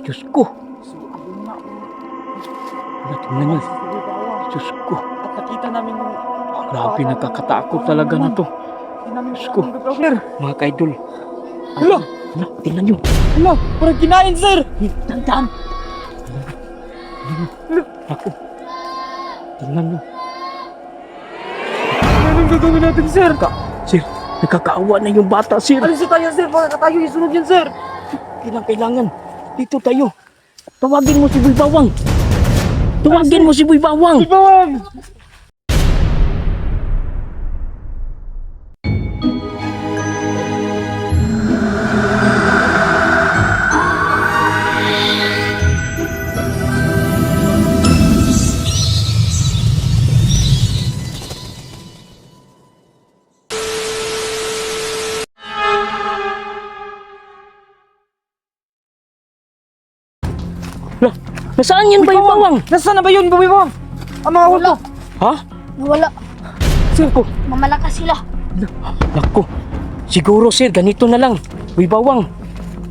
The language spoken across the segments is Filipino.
Diyos ko. So, ayun nga. Tingnan nyo. Diyos ko. At nakita namin yung... Grabe, nakakatakot talaga na to. Diyos ko. Mga kaidol. Hala! Hala, tingnan nyo. Hala! Parang kinain, sir! Tandaan. Ako. Tingnan nyo. Anong gagawin natin, sir? Sir, nakakaawa na yung bata, sir. Alis na tayo, sir! Baka tayo isunod yan, sir! Kailangan. Dito tayo. Tawagin mo si Boy Bawang. Tawagin mo si Boy Bawang. Bawang! Lah, nasaan yan Boy Bawang? Nasaan na ba yun, Boy Bawang? Ang mga ulto! Ha? Nawala. Sir ko. Mamalakas sila. Naku. Siguro sir, ganito na lang. Boy Bawang,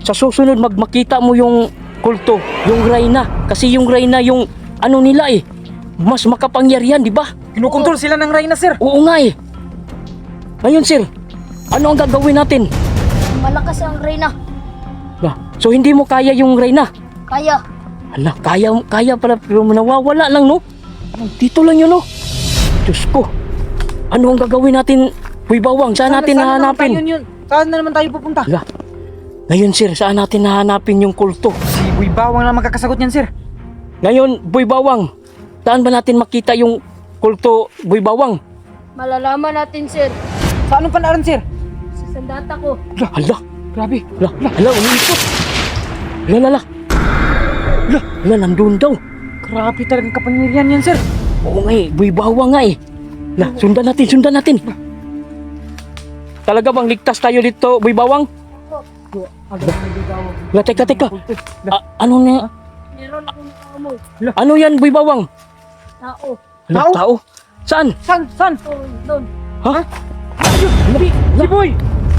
sa susunod magmakita mo yung kulto, yung Reyna. Kasi yung Reyna yung ano nila eh. Mas makapangyarihan, di ba? Kinukontrol sila ng Reyna, sir! Oo nga eh. Ngayon sir, ano ang gagawin natin? Malakas ang Reyna. Lah, so hindi mo kaya yung Reyna? Kaya. Hala, kaya pala pero nawawala lang no? Dito lang yun no? Diyos ko. Ano ang gagawin natin, Boy Bawang? Saan natin hahanapin? Saan na naman tayo pupunta? Hala. Ngayon sir, saan natin hahanapin yung kulto? Si Boy Bawang lang magkakasagot niyan, sir. Ngayon, Boy Bawang, saan ba natin makita yung kulto, Boy Bawang? Malalaman natin, sir. Sa anong panaaran, sir? Sa sandata ko. Hala, Grabe. hala, umiikot. Hala, nandun daw. Grabe talagang kapangyarihan yan, sir. Oo nga eh, Boy Bawang nga eh. Hala, sundan natin. Talaga bang ligtas tayo dito, Boy Bawang? Hala, teka. Ano na? Meron akong nakamoy. Ano yan, Boy Bawang? Tao. Hala, tao? Saan? Saan? Doon. Ha? Si Boy!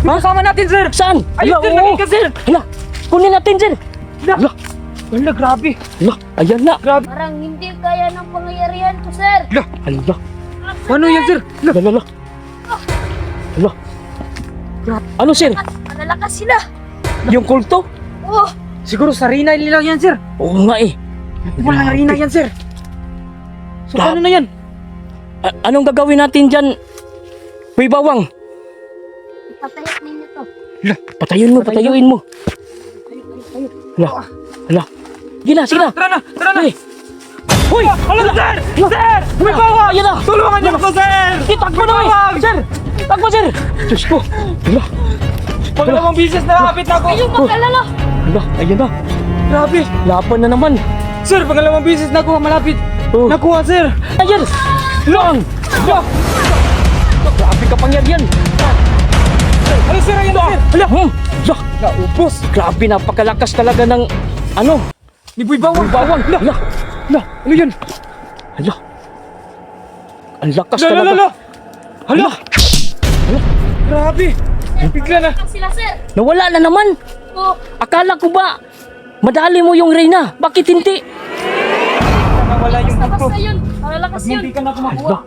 Ha? Kasama natin, sir! Saan? Ayun, sir! oo. Nakita, sir! Hala, kunin natin, sir. Hala, Wala, grabe. ayan na. Grabe. Parang hindi kaya ng pangyayarihan ko, sir. Hala, Ano yan, sir? hala. Ano, sir? Malalakas sila. Yung kulto? Oh, Siguro sa Reyna nila yan, sir. Oo nga eh. Walang Reyna yan, sir. So, Grabe. paano na yan? Anong gagawin natin dyan, Boy Bawang? ipatayak ninyo to. Patayuin mo. Hala. Sige na. Tara na! Hey. Hoy! Hala, sir! Sir! Boy Bawang! Ayan na! Tulungan niyo ako, sir! Takbo na eh! Sir! Takbo, sir! Diyos ko! Hala! Pangalawang bisis na nakapit na ako! Kayong mag-alala. Hala! Ayan na! Grabe! Laban na naman! Sir, pangalawang bisis na ako malapit! Oh. Nakuha, sir! Ayan! Lang! Grabe kapangyarihan! Ano, sir? Ayan na, sir! Hala! Naubos! Grabe, napakalakas talaga ng ano? Ni Boy Bawang! Bawang! Hala! Ano yun? Hala! Ang lakas Hala! talaga! Hala! Grabe! Bigla na! Malalakas sila, sir. Nawala na naman! Oh, Akala ko ba madali mo yung Reyna? Bakit hindi? Nawala yung buto! basta yun. Malalakas yun. Hindi ka na kumakuha!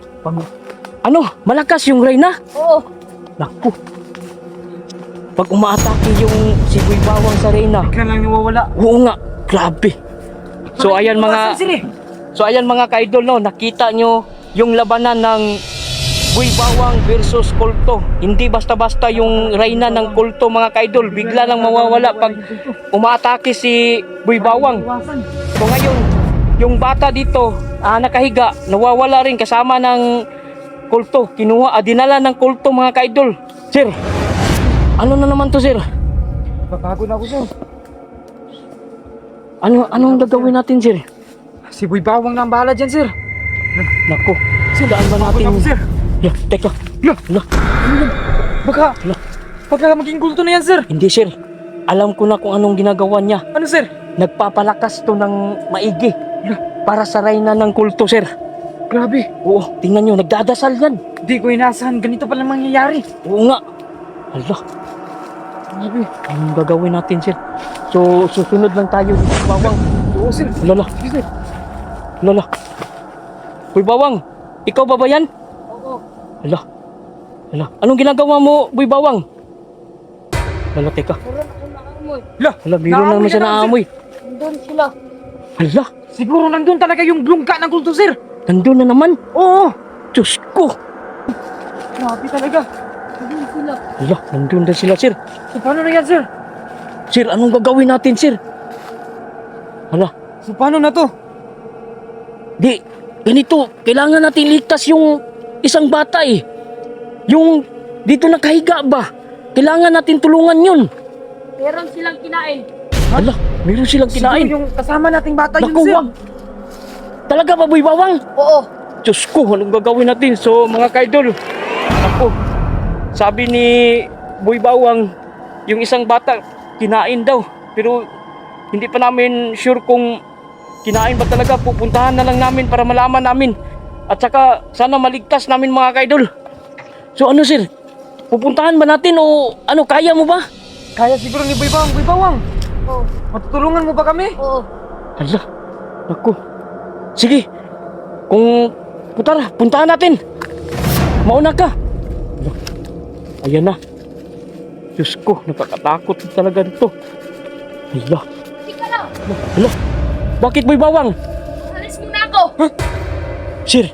Ano? Malakas yung Reyna? Oo. Naku. Pag umaatake yung si Boy Bawang sa Reyna, Bigla lang nawawala! oo nga, grabe. So ayan mga kaidol no, nakita nyo yung labanan ng Boy Bawang versus kulto. Hindi basta-basta yung Reyna ng kulto mga kaidol, bigla lang mawawala pag umaatake si Boy Bawang. So ngayon, yung bata dito, nakahiga, nawawala rin kasama ng kulto. Dinala ng kulto mga kaidol. Sir, ano na naman to, sir? Babago na ako, sir! Anong gagawin natin, sir? Si Boy Bawang na ang bahala dyan, sir! Naku, saan ba Bago natin? na ako, sir! Teka. Hala, Baka maging gulto na yan, sir! hindi, sir. Alam ko na kung anong ginagawa niya. Ano, sir? Nagpapalakas to ng maigi para sa Reyna ng kulto, sir. Grabe! Oo, tingnan nyo, nagdadasal yan. Di ko inaasahan ganito pala mangyayari! Oo nga. Hala, Grabe! anong gagawin natin, sir? So, susunod lang tayo ni Boy Bawang. Oo, sir. Lala, Sige, sir. lala. Boy Bawang, ikaw ba ba yan? Oo. Hala. Hala. Anong ginagawa mo, Boy Bawang? Hala, teka. Meron ako naamoy. Hala, Hala, meron naman siya naamoy. Nandun sila. Hala, siguro nandun talaga yung blungka ng kulto, sir. nandun na naman. Oo. Diyos ko. Grabe talaga. Nandun sila. Hala, nandun na sila, sir. So, paano na yan, sir? Sir, anong gagawin natin, sir? Hala, So, paano na to? di, ganito, kailangan natin ligtas yung isang bata eh. Yung dito nakahiga ba? Kailangan natin tulungan yun. Meron silang kinain. Hala, meron silang kinain. Siguro yung kasama nating bata yun, Naku, sir. wag. Talaga ba, Boy Bawang? Oo. Diyos ko, anong gagawin natin? So, mga kaidol, ako, sabi ni Boy Bawang, yung isang bata, kinain daw. Pero, hindi pa namin sure kung kinain ba talaga. Pupuntahan na lang namin para malaman namin. At saka, sana maligtas namin mga kaidol. So, ano sir? Pupuntahan ba natin o ano, kaya mo ba? Kaya siguro ni Boy Bawang. Boy Bawang, Oo. matutulungan mo ba kami? Oo. Hala, naku. Sige, kung puntahan natin. Mauna ka. Hala, ayan na. Diyos ko, nakakatakot talaga nito. Hala, Tika lang. hala. Bakit Boy Bawang? Alis muna ako. Sir,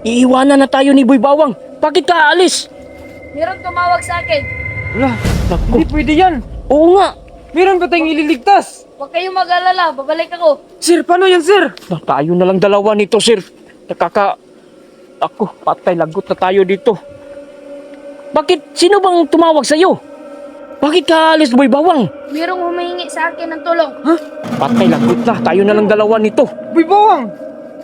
iiwanan na tayo ni Boy Bawang. Bakit ka aalis? Meron tumawag sa akin. Wala, Naku, hindi pwede yan. oo nga. Meron ba tayong ililigtas? Huwag kayong mag-alala. Babalik ako. Sir, paano yan, sir? Tayo na lang dalawa nito, sir. Ako, patay, lagot na tayo dito. Bakit? Sino bang tumawag sa'yo? Bakit ka alis, Boy Bawang? Merong humihingi sa akin ng tulong. Patay, lagot na. Tayo na lang dalawa nito. Boy Bawang,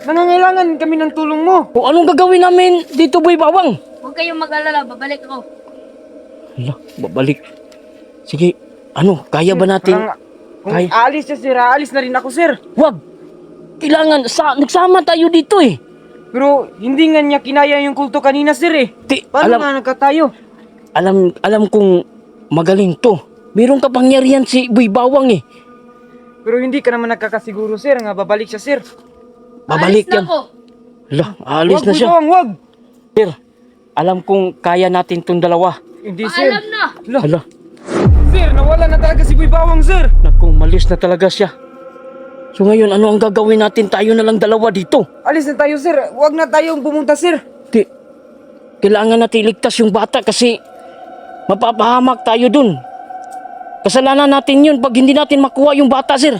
nangangailangan kami ng tulong mo. O anong gagawin namin dito, Boy Bawang? Huwag kayong mag-alala. Babalik ako. Hala, babalik. Sige, ano, kaya ba natin? Kung Ay. aalis siya, sir, aalis na rin ako, sir. Wag! Kailangan, nagsama tayo dito eh. Pero hindi nga niya kinaya yung kulto kanina, sir eh. Paano Alam, nga nagkatayo? alam kong magaling to. Meron kapangyarihan si Boy Bawang eh. Pero hindi ka naman nagkakasiguro, sir, nga babalik siya, sir. Babalik Alis na yan. ako. Hala, aalis Wag, na Boy siya. Bawang, wag! Sir, alam kong kaya natin tong dalawa. Hindi, sir. Paalam na. Hala, Hala, sir, nawala na talaga si Boy Bawang, sir. naku, malis na talaga siya. So ngayon, ano ang gagawin natin? Tayo na lang dalawa dito. Alis na tayo, sir. Wag na tayong pumunta, sir. Kailangan natin iligtas yung bata kasi mapapahamak tayo dun. Kasalanan natin yun pag hindi natin makuha yung bata, sir.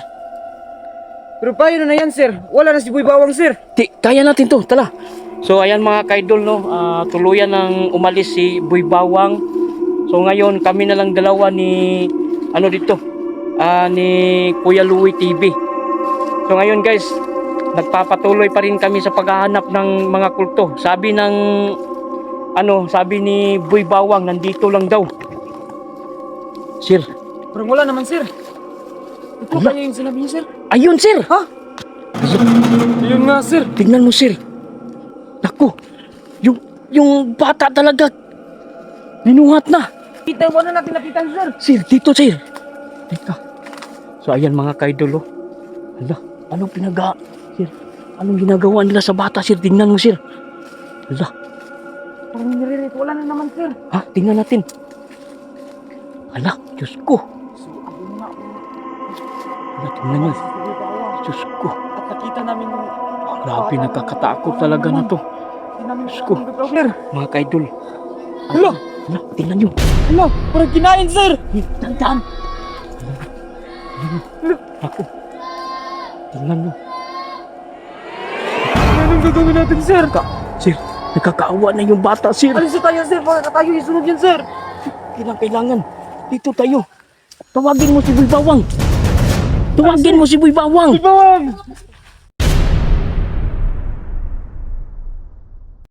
Pero paano na yan, sir? Wala na si Boy Bawang, sir. Kaya natin to, tala. So ayan mga kaidol, no, tuluyan ng umalis si Boy Bawang. So ngayon kami na lang dalawa ni ni Kuya Louie TV. So ngayon guys, nagpapatuloy pa rin kami sa paghahanap ng mga kulto. Sabi ni Boy Bawang, nandito lang daw. Sir, Parang wala naman, sir. Ito Wala. kaya yung sinabi niya, sir. ayun sir. Ha? Yun nga, sir. Tignan mo sir. Naku, yung bata talaga binuhat na. Kita, wala natin napitan, sir. Sir, dito sir. Teka. So ayan mga kaidol, oh. Hala, sir, anong ginagawa nila sa bata, sir? Tingnan mo, sir. Hala, Parang niririt, wala na naman, sir. ha? Tingnan natin. Hala, Diyos ko. Hala, tingnan nyo. Si Boy Bawang. Diyos ko. At nakita namin yung... Grabe, nakakatakot talaga na to. Hindi namin Diyos ko. sir. Mga kaidol. Hala, Hala, tingnan nyo. hala, parang kinain, sir. Tandaan. Ako. Tingnan nyo. Anong gagawin natin, sir? Sir, nakakaawa na yung bata, sir. Alis na tayo, sir. Baka tayo isunod yan, sir. Kailangan. Dito tayo. Tawagin mo si Boy Bawang. Tawagin mo si Boy Bawang. Boy Bawang!